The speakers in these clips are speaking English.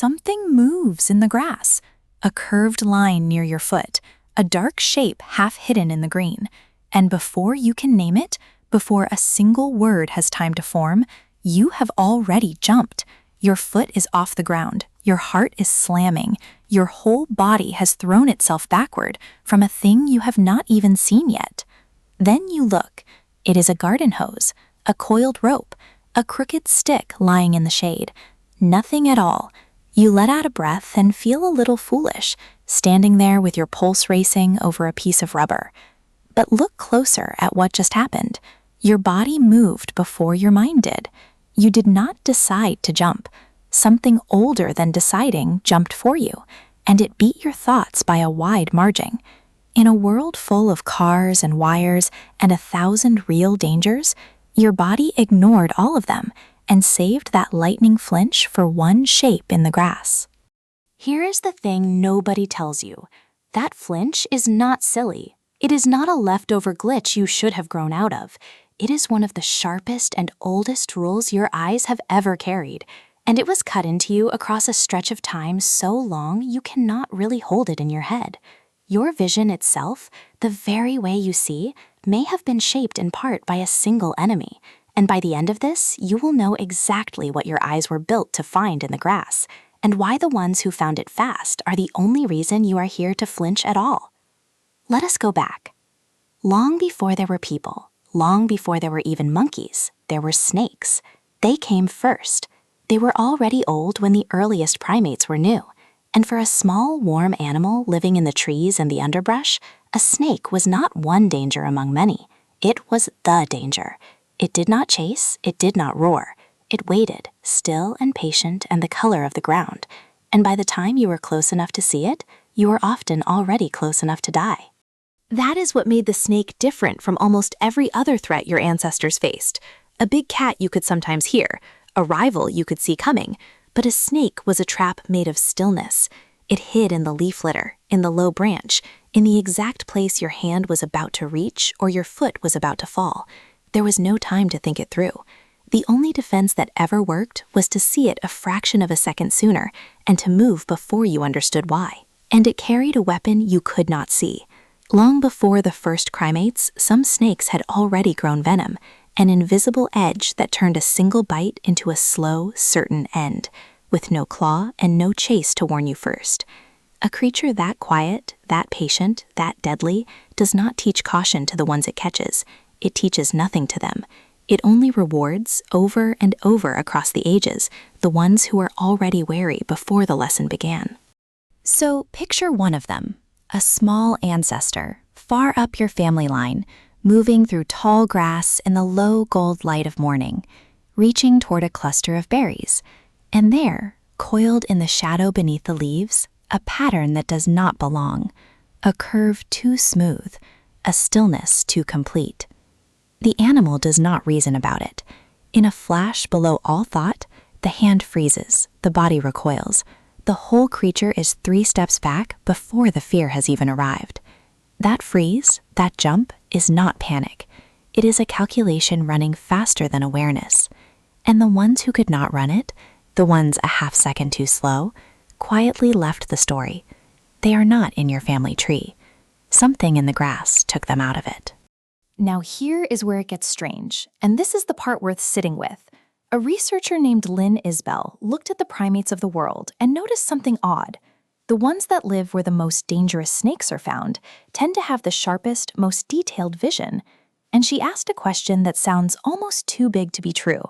something moves in the grass. A curved line near your foot, a dark shape half hidden in the green. And before you can name it, before a single word has time to form, you have already jumped. Your foot is off the ground. Your heart is slamming. Your whole body has thrown itself backward from a thing you have not even seen yet. Then you look. It is a garden hose, a coiled rope, a crooked stick lying in the shade. Nothing at all. You let out a breath and feel a little foolish, standing there with your pulse racing over a piece of rubber. But look closer at what just happened. Your body moved before your mind did. You did not decide to jump. Something older than deciding jumped for you, and it beat your thoughts by a wide margin. In a world full of cars and wires and 1,000 real dangers, your body ignored all of them and saved that lightning flinch for one shape in the grass. Here is the thing nobody tells you. That flinch is not silly. It is not a leftover glitch you should have grown out of. It is one of the sharpest and oldest rules your eyes have ever carried, and it was cut into you across a stretch of time so long you cannot really hold it in your head. Your vision itself, the very way you see, may have been shaped in part by a single enemy, and by the end of this, you will know exactly what your eyes were built to find in the grass, and why the ones who found it fast are the only reason you are here to flinch at all. Let us go back. Long before there were people, long before there were even monkeys, there were snakes. They came first. They were already old when the earliest primates were new, and for a small, warm animal living in the trees and the underbrush, a snake was not one danger among many. It was the danger. It did not chase, it did not roar. It waited, still and patient and the color of the ground, and by the time you were close enough to see it, you were often already close enough to die. That is what made the snake different from almost every other threat your ancestors faced. A big cat you could sometimes hear, a rival you could see coming, but a snake was a trap made of stillness. It hid in the leaf litter, in the low branch, in the exact place your hand was about to reach or your foot was about to fall. There was no time to think it through. The only defense that ever worked was to see it a fraction of a second sooner and to move before you understood why. And it carried a weapon you could not see. Long before the first primates, some snakes had already grown venom, an invisible edge that turned a single bite into a slow, certain end, with no claw and no chase to warn you first. A creature that quiet, that patient, that deadly, does not teach caution to the ones it catches. It teaches nothing to them. It only rewards, over and over across the ages, the ones who were already wary before the lesson began. So picture one of them, a small ancestor, far up your family line, moving through tall grass in the low gold light of morning, reaching toward a cluster of berries. And there, coiled in the shadow beneath the leaves, a pattern that does not belong, a curve too smooth, a stillness too complete. The animal does not reason about it. In a flash below all thought, the hand freezes, the body recoils. The whole creature is 3 steps back before the fear has even arrived. That freeze, that jump, is not panic. It is a calculation running faster than awareness. And the ones who could not run it, the ones a half second too slow, quietly left the story. They are not in your family tree. Something in the grass took them out of it. Now here is where it gets strange, and this is the part worth sitting with. A researcher named Lynn Isbell looked at the primates of the world and noticed something odd. The ones that live where the most dangerous snakes are found tend to have the sharpest, most detailed vision. And she asked a question that sounds almost too big to be true.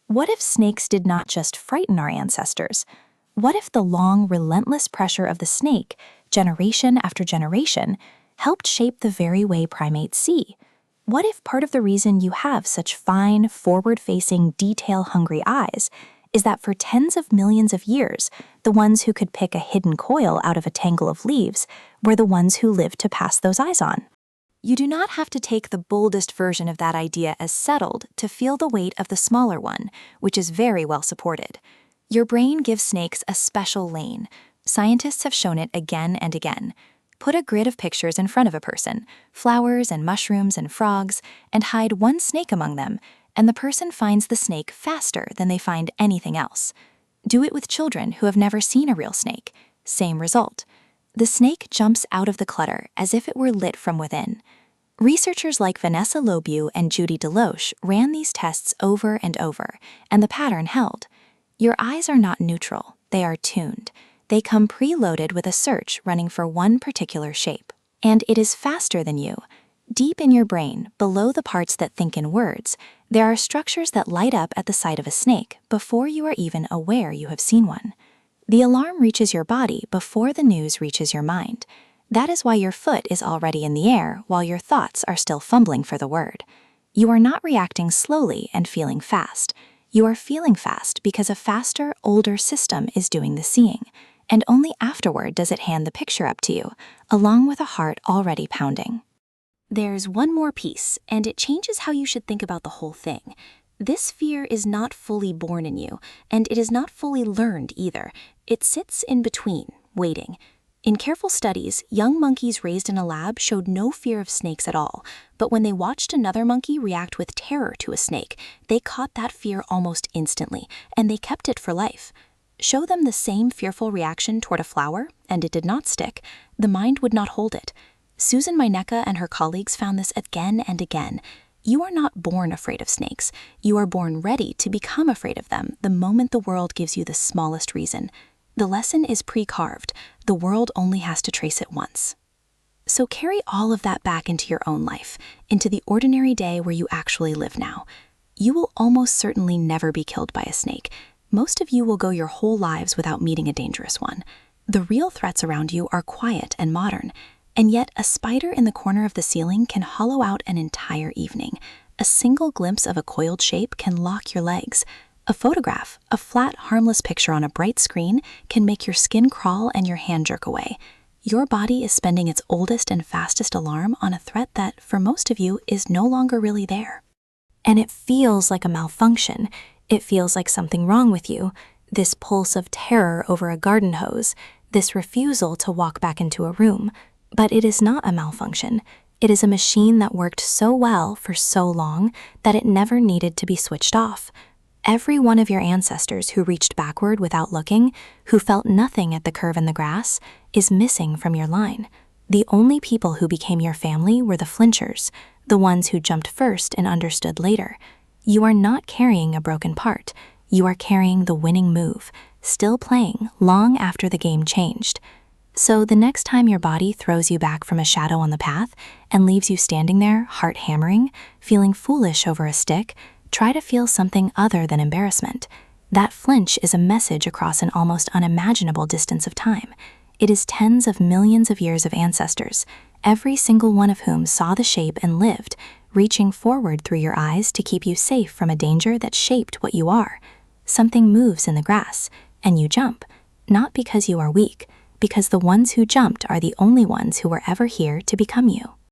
What if snakes did not just frighten our ancestors? What if the long, relentless pressure of the snake, generation after generation, helped shape the very way primates see? What if part of the reason you have such fine, forward-facing, detail-hungry eyes is that for tens of millions of years, the ones who could pick a hidden coil out of a tangle of leaves were the ones who lived to pass those eyes on? You do not have to take the boldest version of that idea as settled to feel the weight of the smaller one, which is very well supported. Your brain gives snakes a special lane. Scientists have shown it again and again. Put a grid of pictures in front of a person, flowers and mushrooms and frogs, and hide one snake among them, and the person finds the snake faster than they find anything else. Do it with children who have never seen a real snake. Same result. The snake jumps out of the clutter as if it were lit from within. Researchers like Vanessa Lobu and Judy Deloche ran these tests over and over, and the pattern held. Your eyes are not neutral, they are tuned. They come preloaded with a search running for one particular shape. And it is faster than you. Deep in your brain, below the parts that think in words, there are structures that light up at the sight of a snake before you are even aware you have seen one. The alarm reaches your body before the news reaches your mind. That is why your foot is already in the air while your thoughts are still fumbling for the word. You are not reacting slowly and feeling fast. You are feeling fast because a faster, older system is doing the seeing, and only afterward does it hand the picture up to you, along with a heart already pounding. There's one more piece, and it changes how you should think about the whole thing. This fear is not fully born in you, and it is not fully learned either. It sits in between, waiting. In careful studies, young monkeys raised in a lab showed no fear of snakes at all, but when they watched another monkey react with terror to a snake, they caught that fear almost instantly, and they kept it for life. Show them the same fearful reaction toward a flower, and it did not stick. The mind would not hold it. Susan Meinecke and her colleagues found this again and again. You are not born afraid of snakes. You are born ready to become afraid of them the moment the world gives you the smallest reason. The lesson is pre-carved. The world only has to trace it once. So carry all of that back into your own life, into the ordinary day where you actually live now. You will almost certainly never be killed by a snake. Most of you will go your whole lives without meeting a dangerous one. The real threats around you are quiet and modern. And yet, a spider in the corner of the ceiling can hollow out an entire evening. A single glimpse of a coiled shape can lock your legs. A photograph, a flat, harmless picture on a bright screen, can make your skin crawl and your hand jerk away. Your body is spending its oldest and fastest alarm on a threat that, for most of you, is no longer really there. And it feels like a malfunction. It feels like something wrong with you. This pulse of terror over a garden hose. This refusal to walk back into a room. But it is not a malfunction. It is a machine that worked so well for so long that it never needed to be switched off. Every one of your ancestors who reached backward without looking, who felt nothing at the curve in the grass, is missing from your line. The only people who became your family were the flinchers, the ones who jumped first and understood later. You are not carrying a broken part. You are carrying the winning move, still playing long after the game changed. So the next time your body throws you back from a shadow on the path and leaves you standing there, heart hammering, feeling foolish over a stick, try to feel something other than embarrassment. That flinch is a message across an almost unimaginable distance of time. It is tens of millions of years of ancestors, every single one of whom saw the shape and lived, reaching forward through your eyes to keep you safe from a danger that shaped what you are. Something moves in the grass, and you jump, not because you are weak, because the ones who jumped are the only ones who were ever here to become you.